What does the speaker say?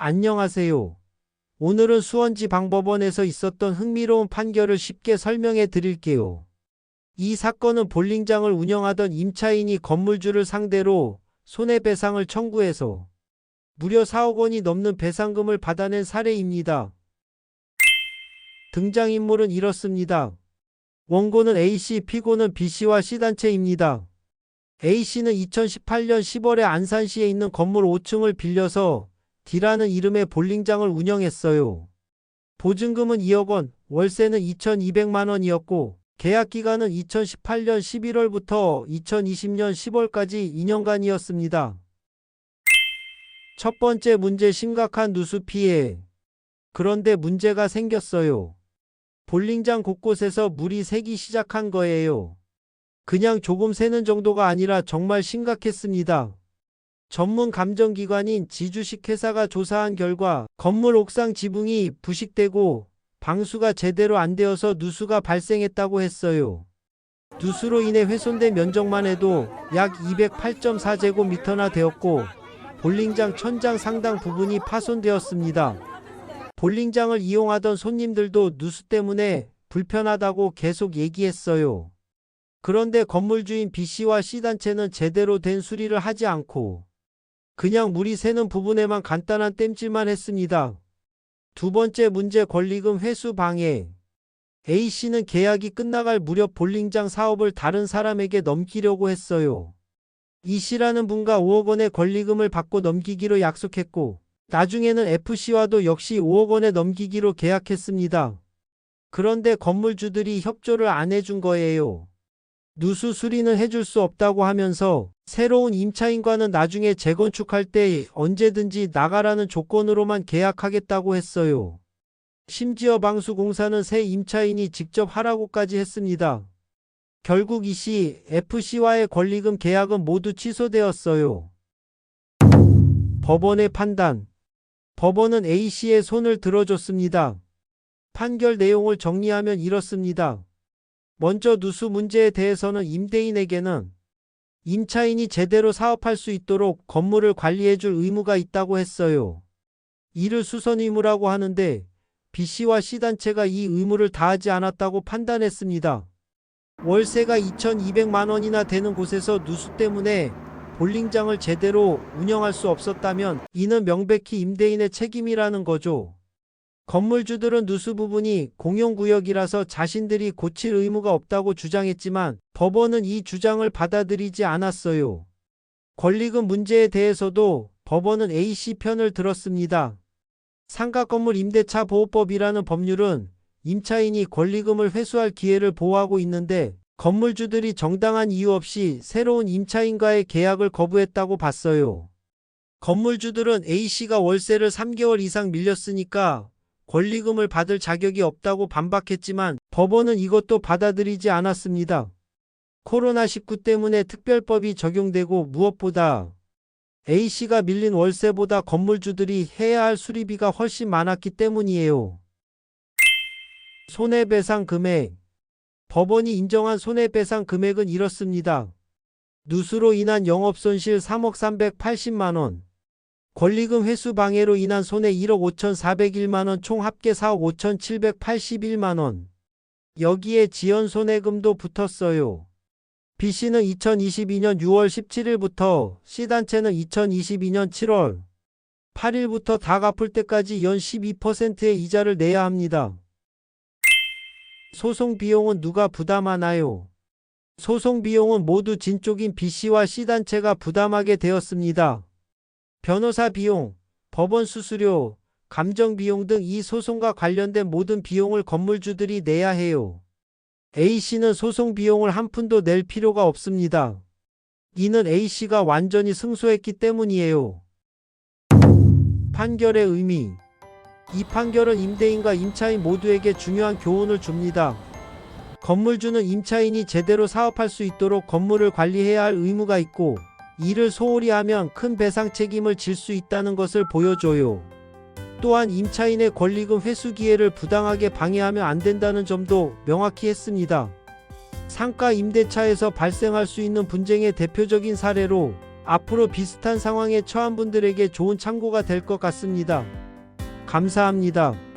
안녕하세요. 오늘은 수원지방법원에서 있었던 흥미로운 판결을 쉽게 설명해 드릴게요. 이 사건은 볼링장을 운영하던 임차인이 건물주를 상대로 손해배상을 청구해서 무려 4억 원이 넘는 배상금을 받아낸 사례입니다. 등장인물은 이렇습니다. 원고는 A씨, 피고는 B씨와 C단체입니다. A씨는 2018년 10월에 안산시에 있는 건물 5층을 빌려서 D라는 이름의 볼링장을 운영했어요. 보증금은 2억 원, 월세는 2,200만 원이었고 계약기간은 2018년 11월부터 2020년 10월까지 2년간이었습니다. 첫 번째 문제, 심각한 누수 피해. 그런데 문제가 생겼어요. 볼링장 곳곳에서 물이 새기 시작한 거예요. 그냥 조금 새는 정도가 아니라 정말 심각했습니다. 전문 감정기관인 지주식회사가 조사한 결과 건물 옥상 지붕이 부식되고 방수가 제대로 안 되어서 누수가 발생했다고 했어요. 누수로 인해 훼손된 면적만 해도 약 208.4제곱미터나 되었고 볼링장 천장 상당 부분이 파손되었습니다. 볼링장을 이용하던 손님들도 누수 때문에 불편하다고 계속 얘기했어요. 그런데 건물주인 B씨와 C단체는 제대로 된 수리를 하지 않고 그냥 물이 새는 부분에만 간단한 땜질만 했습니다. 두 번째 문제, 권리금 회수 방해. A씨는 계약이 끝나갈 무렵 볼링장 사업을 다른 사람에게 넘기려고 했어요. E씨라는 분과 5억 원의 권리금을 받고 넘기기로 약속했고 나중에는 F씨와도 역시 5억 원에 넘기기로 계약했습니다. 그런데 건물주들이 협조를 안 해준 거예요. 누수 수리는 해줄 수 없다고 하면서 새로운 임차인과는 나중에 재건축할 때 언제든지 나가라는 조건으로만 계약하겠다고 했어요. 심지어 방수공사는 새 임차인이 직접 하라고까지 했습니다. 결국 E씨, F씨와의 권리금 계약은 모두 취소되었어요. 법원의 판단. 법원은 A씨의 손을 들어줬습니다. 판결 내용을 정리하면 이렇습니다. 먼저 누수 문제에 대해서는 임대인에게는 임차인이 제대로 사업할 수 있도록 건물을 관리해줄 의무가 있다고 했어요. 이를 수선 의무라고 하는데 B씨와 C단체가 이 의무를 다하지 않았다고 판단했습니다. 월세가 2,200만 원이나 되는 곳에서 누수 때문에 볼링장을 제대로 운영할 수 없었다면 이는 명백히 임대인의 책임이라는 거죠. 건물주들은 누수 부분이 공용구역이라서 자신들이 고칠 의무가 없다고 주장했지만 법원은 이 주장을 받아들이지 않았어요. 권리금 문제에 대해서도 법원은 A씨 편을 들었습니다. 상가건물 임대차 보호법이라는 법률은 임차인이 권리금을 회수할 기회를 보호하고 있는데 건물주들이 정당한 이유 없이 새로운 임차인과의 계약을 거부했다고 봤어요. 건물주들은 A씨가 월세를 3개월 이상 밀렸으니까 권리금을 받을 자격이 없다고 반박했지만 법원은 이것도 받아들이지 않았습니다. 코로나19 때문에 특별법이 적용되고 무엇보다 A씨가 밀린 월세보다 건물주들이 해야 할 수리비가 훨씬 많았기 때문이에요. 손해배상 금액. 법원이 인정한 손해배상 금액은 이렇습니다. 누수로 인한 영업손실 3억 380만 원. 권리금 회수 방해로 인한 손해 1억 5,401만 원, 총 합계 4억 5,781만 원. 여기에 지연 손해금도 붙었어요. B씨는 2022년 6월 17일부터 C단체는 2022년 7월 8일부터 다 갚을 때까지 연 12%의 이자를 내야 합니다. 소송 비용은 누가 부담하나요? 소송 비용은 모두 진 쪽인 B씨와 C단체가 부담하게 되었습니다. 변호사 비용, 법원 수수료, 감정 비용 등 이 소송과 관련된 모든 비용을 건물주들이 내야 해요. A씨는 소송 비용을 한 푼도 낼 필요가 없습니다. 이는 A씨가 완전히 승소했기 때문이에요. 판결의 의미. 이 판결은 임대인과 임차인 모두에게 중요한 교훈을 줍니다. 건물주는 임차인이 제대로 사업할 수 있도록 건물을 관리해야 할 의무가 있고 이를 소홀히 하면 큰 배상 책임을 질 수 있다는 것을 보여줘요. 또한 임차인의 권리금 회수 기회를 부당하게 방해하면 안 된다는 점도 명확히 했습니다. 상가 임대차에서 발생할 수 있는 분쟁의 대표적인 사례로 앞으로 비슷한 상황에 처한 분들에게 좋은 참고가 될 것 같습니다. 감사합니다.